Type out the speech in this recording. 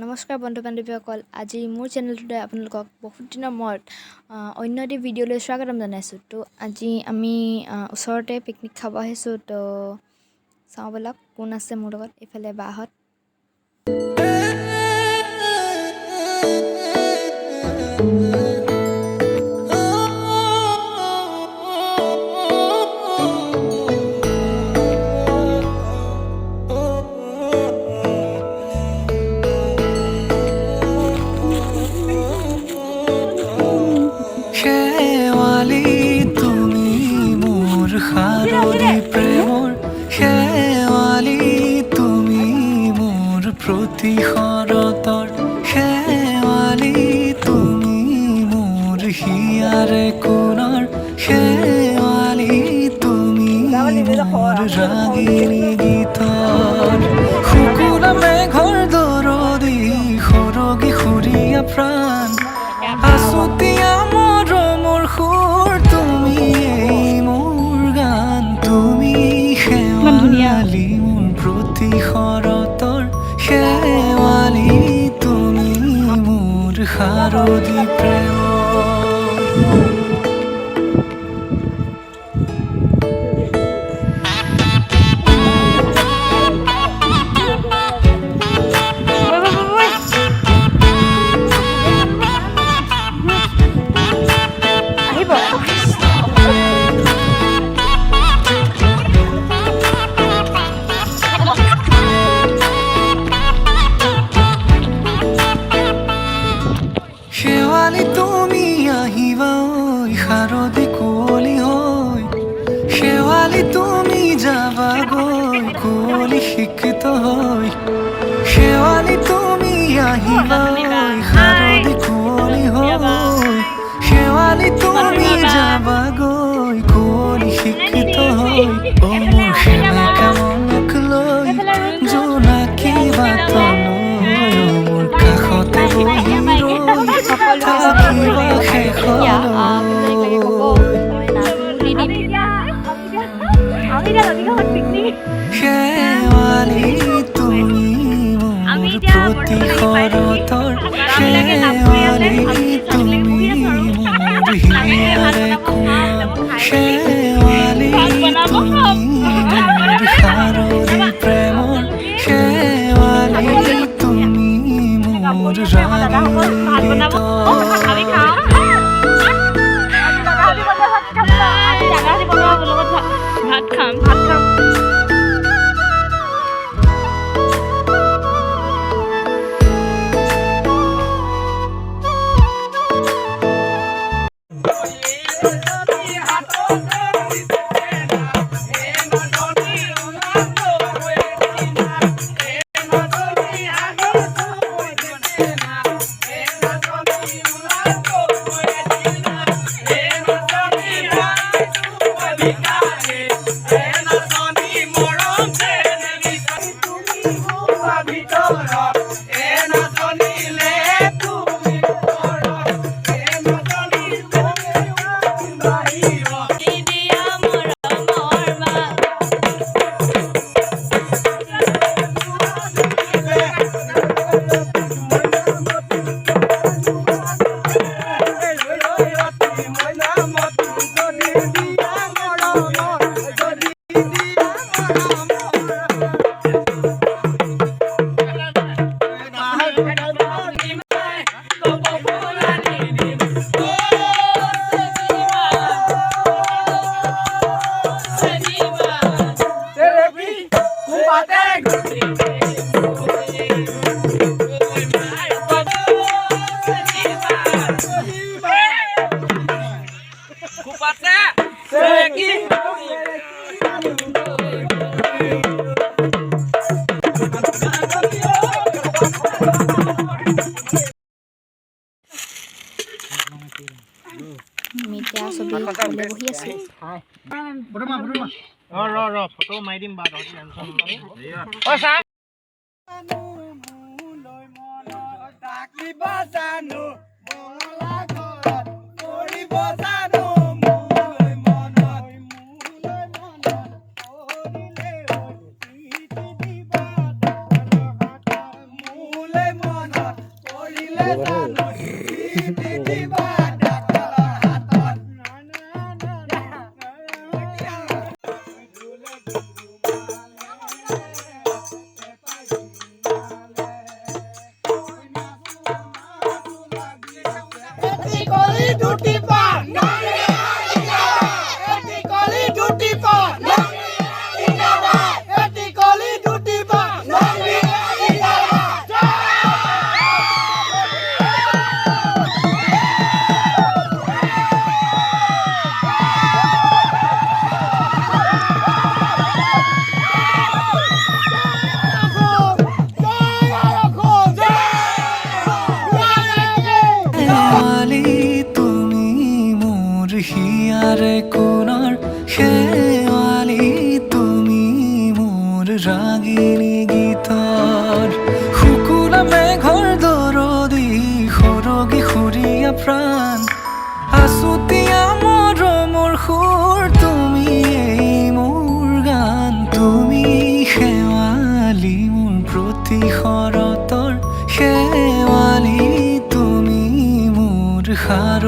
নমস্কাৰ বন্ধু বান্ধৱীসকল আজি মোৰ চেনেলটোতে আপোনালোকক বহুত দিনৰ মূৰত অন্য এটি ভিডিঅ'লৈ স্বাগতম জনাইছোঁ। তো আজি আমি ওচৰতে পিকনিক খাব আহিছোঁ। তো চাওঁ ব'লক কোন আছে মোৰ লগত। এইফালে বাহঁত প্ৰতিশৰতৰ শেৱালি তুমি মোৰ হিয়াৰে কোণৰ শেৱালি তুমি মোৰ ৰাগিনী গীতৰ শুকুলা মেঘৰ দৰদি সৰগী সুৰীয়া প্ৰাণ আছুতীয়া মৰমৰ সুৰ তুমি মোৰ গান তুমি শেৱালি মোৰ প্ৰতিশৰতৰ শেৱালি তুমি মোৰ শাৰদী প্ৰেম শেৱালি তুমি আহিবা ঐ শাৰদী কুঁৱলী হৈ শেৱালি তুমি যাবাগৈ কুঁৱলী শিক্ষিত হৈ শেৱালি তুমি আহিবা ঐ শাৰদী কুঁৱলী হৈ শেৱালি তুমি যাবাগৈ কুঁৱলী শিক্ষিত হৈ অ মোৰ সেমেকা মনক লৈ জোনাকী বাটলৈ মোৰ কাষতে বহি শেৱালি তুমি মোৰ প্ৰতিশৰতৰ শেৱালি তুমি মোৰ হিয়াৰে কোণৰ শেৱালি তুমি মোৰ শাৰদী প্ৰেমৰ শেৱালি তুমি মোৰ ৰাগিনী মিঠা ছবি খাবলৈ বহি আছোঁ। ফটো মাৰি দিম বাৰু হিয়াৰে কোণৰ শেৱালি তুমি মোৰ ৰাগিনী গীতৰ শুকুলা মেঘৰ দৰদি সৰগী সুৰীয়া প্ৰাণ আছুতীয়া মৰমৰ সুৰ তুমি মোৰ গান তুমি শেৱালি মোৰ প্ৰতি শৰতৰ শেৱালি তুমি মোৰ সাৰ